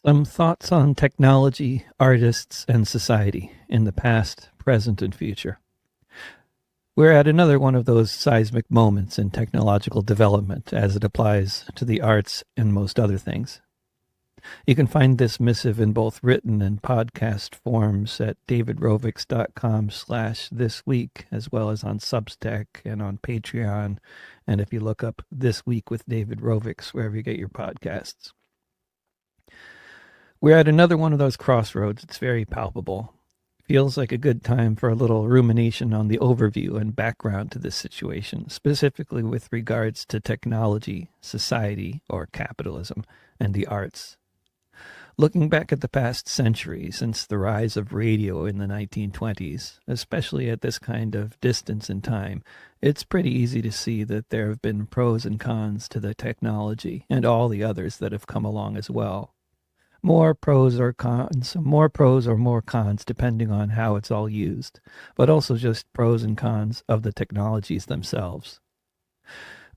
Some thoughts on technology, artists, and society in the past, present, and future. We're at another one of those seismic moments in technological development as it applies to the arts and most other things. You can find this missive in both written and podcast forms at davidrovics.com/thisweek, as well as on Substack and on Patreon. And if you look up This Week with David Rovics, wherever you get your podcasts. We're at another one of those crossroads. It's very palpable. Feels like a good time for a little rumination on the overview and background to this situation, specifically with regards to technology, society, or capitalism, and the arts. Looking back at the past century since the rise of radio in the 1920s, especially at this kind of distance in time, it's pretty easy to see that there have been pros and cons to the technology and all the others that have come along as well. More pros or more cons, depending on how it's all used, but also just pros and cons of the technologies themselves.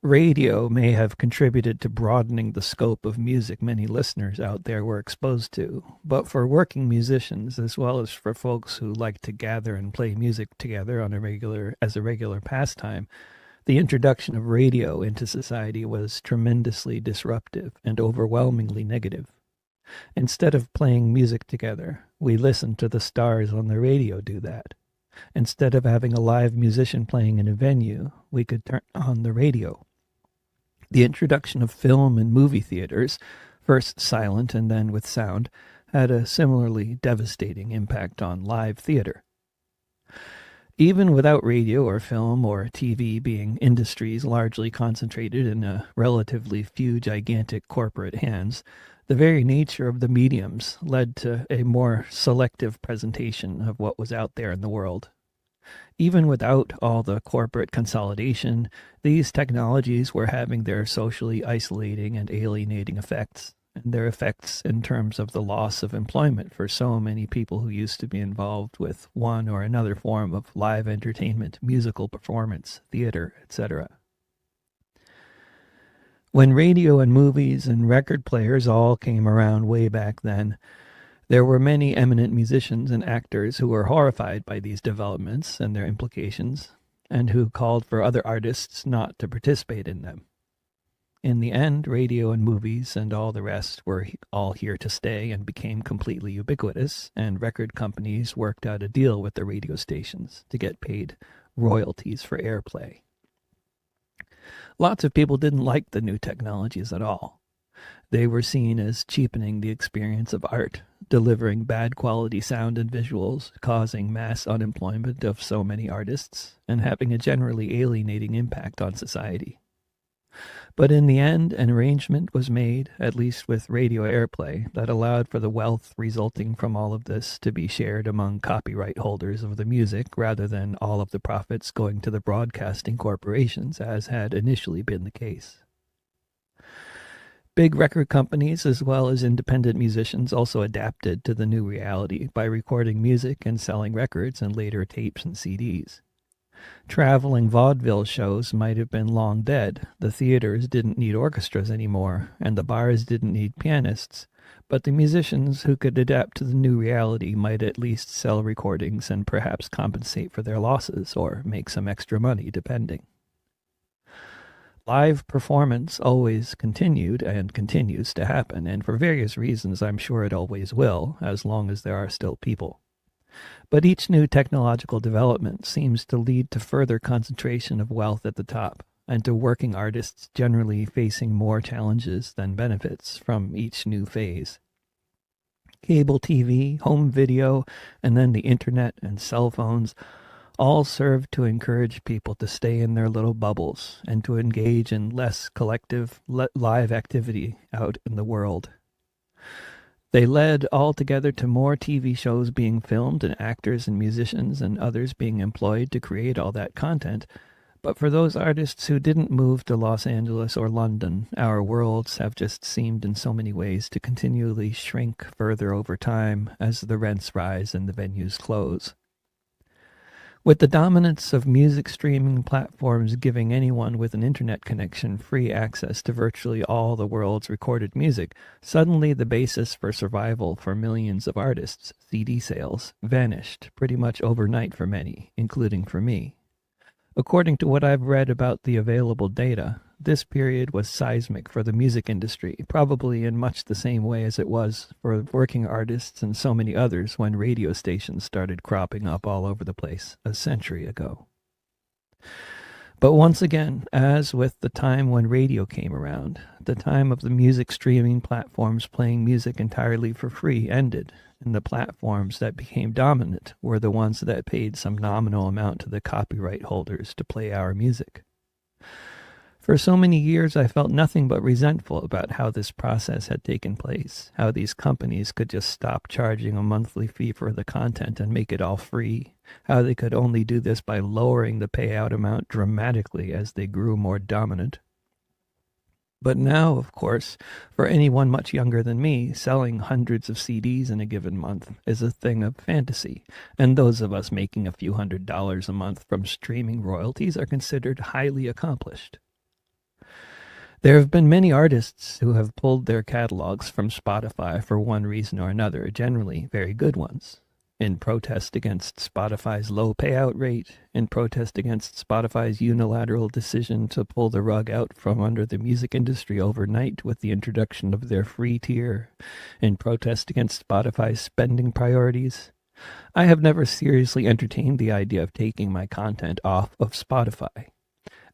Radio may have contributed to broadening the scope of music many listeners out there were exposed to, but for working musicians, as well as for folks who like to gather and play music together as a regular pastime, the introduction of radio into society was tremendously disruptive and overwhelmingly negative. Instead of playing music together, we listened to the stars on the radio do that. Instead of having a live musician playing in a venue, we could turn on the radio. The introduction of film and movie theaters, first silent and then with sound, had a similarly devastating impact on live theater. Even without radio or film or TV being industries largely concentrated in a relatively few gigantic corporate hands, the very nature of the mediums led to a more selective presentation of what was out there in the world. Even without all the corporate consolidation, these technologies were having their socially isolating and alienating effects, and their effects in terms of the loss of employment for so many people who used to be involved with one or another form of live entertainment, musical performance, theater, etc. When radio and movies and record players all came around way back then, there were many eminent musicians and actors who were horrified by these developments and their implications, and who called for other artists not to participate in them. In the end, radio and movies and all the rest were all here to stay and became completely ubiquitous, and record companies worked out a deal with the radio stations to get paid royalties for airplay. Lots of people didn't like the new technologies at all. They were seen as cheapening the experience of art, delivering bad quality sound and visuals, causing mass unemployment of so many artists, and having a generally alienating impact on society. But in the end, an arrangement was made, at least with radio airplay, that allowed for the wealth resulting from all of this to be shared among copyright holders of the music rather than all of the profits going to the broadcasting corporations, as had initially been the case. Big record companies, as well as independent musicians, also adapted to the new reality by recording music and selling records and later tapes and CDs. Traveling vaudeville shows might have been long dead, the theaters didn't need orchestras anymore, and the bars didn't need pianists, but the musicians who could adapt to the new reality might at least sell recordings and perhaps compensate for their losses or make some extra money, depending. Live performance always continued and continues to happen, and for various reasons I'm sure it always will, as long as there are still people. But each new technological development seems to lead to further concentration of wealth at the top, and to working artists generally facing more challenges than benefits from each new phase. Cable TV, home video, and then the internet and cell phones all serve to encourage people to stay in their little bubbles and to engage in less collective live activity out in the world. They led altogether to more TV shows being filmed and actors and musicians and others being employed to create all that content. But for those artists who didn't move to Los Angeles or London, our worlds have just seemed in so many ways to continually shrink further over time as the rents rise and the venues close. With the dominance of music streaming platforms giving anyone with an internet connection free access to virtually all the world's recorded music, suddenly the basis for survival for millions of artists, CD sales, vanished pretty much overnight for many, including for me. According to what I've read about the available data, this period was seismic for the music industry, probably in much the same way as it was for working artists and so many others when radio stations started cropping up all over the place a century ago. But once again, as with the time when radio came around, the time of the music streaming platforms playing music entirely for free ended, and the platforms that became dominant were the ones that paid some nominal amount to the copyright holders to play our music. For so many years, I felt nothing but resentful about how this process had taken place, how these companies could just stop charging a monthly fee for the content and make it all free, how they could only do this by lowering the payout amount dramatically as they grew more dominant. But now, of course, for anyone much younger than me, selling hundreds of CDs in a given month is a thing of fantasy, and those of us making a few $100s a month from streaming royalties are considered highly accomplished. There have been many artists who have pulled their catalogs from Spotify for one reason or another, generally very good ones. In protest against Spotify's low payout rate, in protest against Spotify's unilateral decision to pull the rug out from under the music industry overnight with the introduction of their free tier, in protest against Spotify's spending priorities. I have never seriously entertained the idea of taking my content off of Spotify.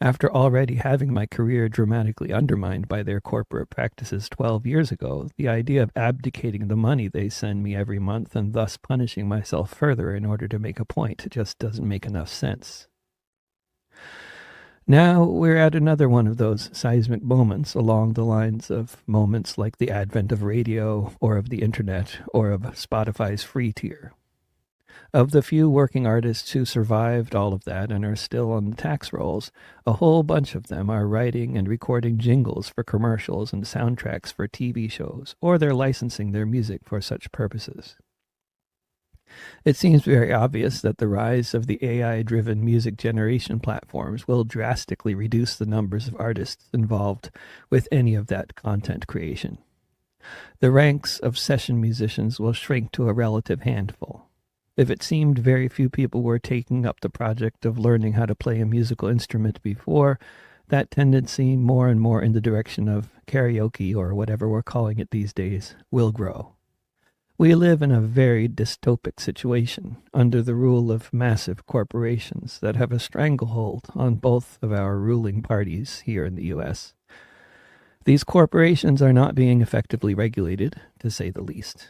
After already having my career dramatically undermined by their corporate practices 12 years ago, the idea of abdicating the money they send me every month and thus punishing myself further in order to make a point just doesn't make enough sense. Now we're at another one of those seismic moments along the lines of moments like the advent of radio or of the internet or of Spotify's free tier. Of the few working artists who survived all of that and are still on the tax rolls, a whole bunch of them are writing and recording jingles for commercials and soundtracks for TV shows, or they're licensing their music for such purposes. It seems very obvious that the rise of the AI-driven music generation platforms will drastically reduce the numbers of artists involved with any of that content creation. The ranks of session musicians will shrink to a relative handful. If it seemed very few people were taking up the project of learning how to play a musical instrument before, that tendency more and more in the direction of karaoke, or whatever we're calling it these days, will grow. We live in a very dystopic situation, under the rule of massive corporations that have a stranglehold on both of our ruling parties here in the U.S. These corporations are not being effectively regulated, to say the least.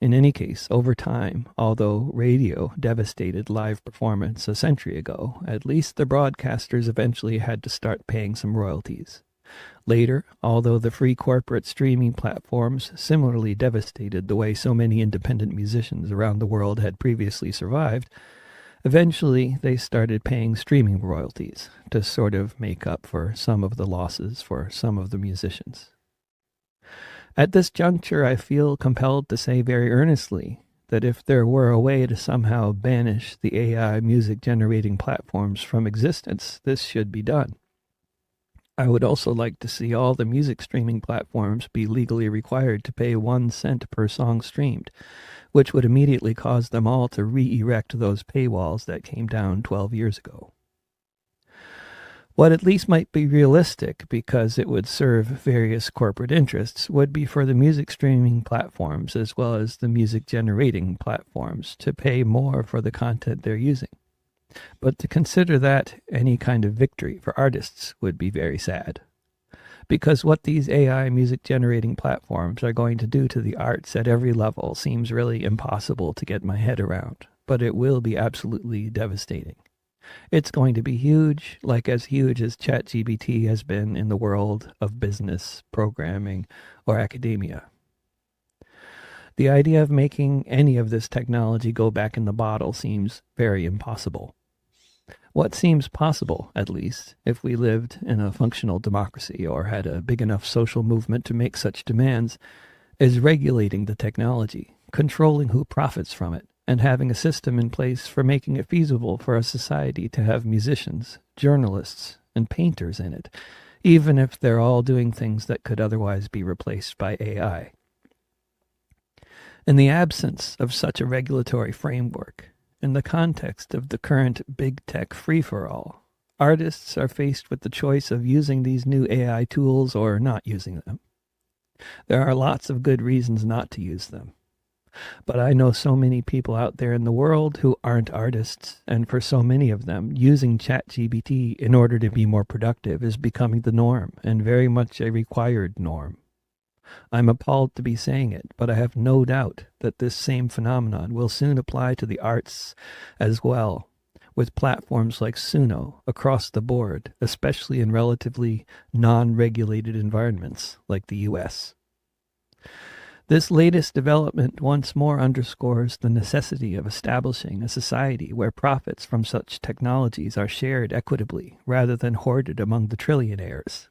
In any case, over time, although radio devastated live performance a century ago, at least the broadcasters eventually had to start paying some royalties. Later, although the free corporate streaming platforms similarly devastated the way so many independent musicians around the world had previously survived, eventually they started paying streaming royalties to sort of make up for some of the losses for some of the musicians. At this juncture, I feel compelled to say very earnestly that if there were a way to somehow banish the AI music-generating platforms from existence, this should be done. I would also like to see all the music streaming platforms be legally required to pay 1 cent per song streamed, which would immediately cause them all to re-erect those paywalls that came down 12 years ago. What at least might be realistic, because it would serve various corporate interests, would be for the music streaming platforms as well as the music generating platforms to pay more for the content they're using. But to consider that any kind of victory for artists would be very sad. Because what these AI music generating platforms are going to do to the arts at every level seems really impossible to get my head around, but it will be absolutely devastating. It's going to be huge, like as huge as ChatGPT has been in the world of business, programming, or academia. The idea of making any of this technology go back in the bottle seems very impossible. What seems possible, at least, if we lived in a functional democracy or had a big enough social movement to make such demands, is regulating the technology, controlling who profits from it, and having a system in place for making it feasible for a society to have musicians, journalists, and painters in it, even if they're all doing things that could otherwise be replaced by AI. In the absence of such a regulatory framework, in the context of the current big tech free-for-all, artists are faced with the choice of using these new AI tools or not using them. There are lots of good reasons not to use them. But I know so many people out there in the world who aren't artists, and for so many of them, using ChatGPT in order to be more productive is becoming the norm, and very much a required norm. I'm appalled to be saying it, but I have no doubt that this same phenomenon will soon apply to the arts as well, with platforms like Suno across the board, especially in relatively non-regulated environments like the US. This latest development once more underscores the necessity of establishing a society where profits from such technologies are shared equitably rather than hoarded among the trillionaires.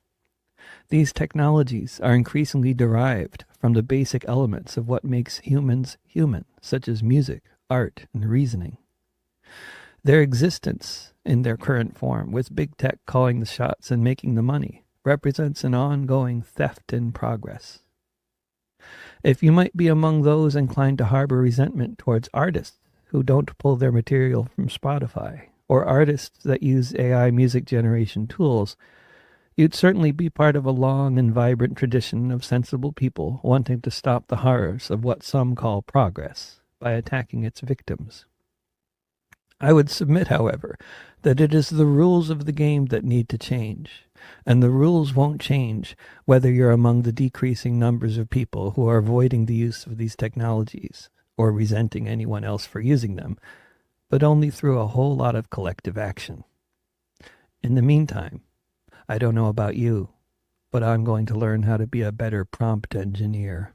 These technologies are increasingly derived from the basic elements of what makes humans human, such as music, art, and reasoning. Their existence in their current form, with big tech calling the shots and making the money, represents an ongoing theft in progress. If you might be among those inclined to harbor resentment towards artists who don't pull their material from Spotify, or artists that use AI music generation tools, you'd certainly be part of a long and vibrant tradition of sensible people wanting to stop the horrors of what some call progress by attacking its victims. I would submit, however, that it is the rules of the game that need to change, and the rules won't change whether you're among the decreasing numbers of people who are avoiding the use of these technologies or resenting anyone else for using them, but only through a whole lot of collective action. In the meantime, I don't know about you, but I'm going to learn how to be a better prompt engineer.